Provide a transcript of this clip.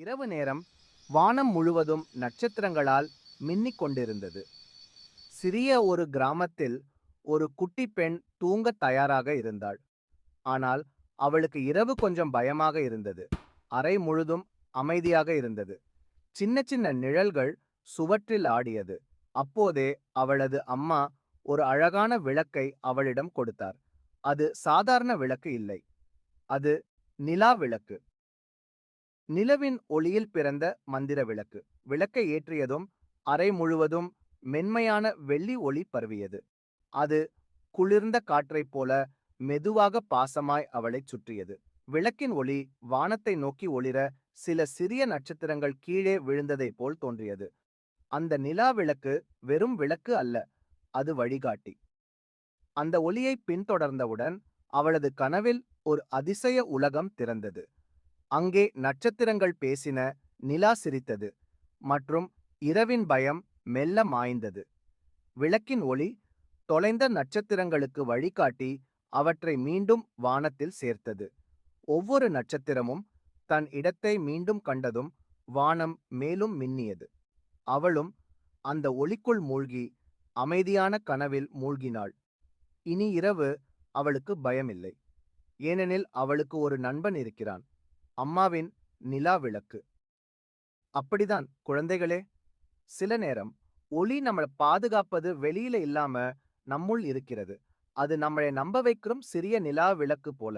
இரவு நேரம் வானம் முழுவதும் நட்சத்திரங்களால் மின்னிக் கொண்டிருந்தது. சிறிய ஒரு கிராமத்தில் ஒரு குட்டி பெண் தூங்கத் தயாராக இருந்தாள். ஆனால் அவளுக்கு இரவு கொஞ்சம் பயமாக இருந்தது. அறை முழுதும் அமைதியாக இருந்தது. சின்ன சின்ன நிழல்கள் சுவற்றில் ஆடியது. அப்போதே அவளது அம்மா ஒரு அழகான விளக்கை அவளிடம் கொடுத்தார். அது சாதாரண விளக்கு இல்லை. அது நிலா விளக்கு. நிலவின் ஒளியில் பிறந்த மந்திர விளக்கு. விளக்கை ஏற்றியதும் அறை முழுவதும் மென்மையான வெள்ளி ஒளி பரவியது. அது குளிர்ந்த காற்றைப் போல மெதுவாக பாசமாய் அவளைச் சுற்றியது. விளக்கின் ஒளி வானத்தை நோக்கி ஒளிர சில சிறிய நட்சத்திரங்கள் கீழே விழுந்ததைப் போல் தோன்றியது. அந்த நிலா விளக்கு வெறும் விளக்கு அல்ல, அது வழிகாட்டி. அந்த ஒளியை பின்தொடர்ந்தவுடன் அவளது கனவில் ஒரு அதிசய உலகம் திறந்தது. அங்கே நட்சத்திரங்கள் பேசின, நிலா சிரித்தது, மற்றும் இரவின் பயம் மெல்ல மாய்ந்தது. விளக்கின் ஒளி தொலைந்த நட்சத்திரங்களுக்கு வழிகாட்டி அவற்றை மீண்டும் வானத்தில் சேர்த்தது. ஒவ்வொரு நட்சத்திரமும் தன் இடத்தை மீண்டும் கண்டதும் வானம் மேலும் மின்னியது. அவளும் அந்த ஒளிக்குள் மூழ்கி அமைதியான கனவில் மூழ்கினாள். இனி இரவு அவளுக்கு பயமில்லை, ஏனெனில் அவளுக்கு ஒரு நண்பன் இருக்கிறான், அம்மாவின் நிலா விளக்கு. அப்படிதான் குழந்தைகளே, சில நேரம் ஒளி நம்மளை பாதுகாப்பது வெளியில இல்லாம நம்முள் இருக்கிறது. அது நம்மளை நம்ப வைக்கும் சிறிய நிலா விளக்கு போல.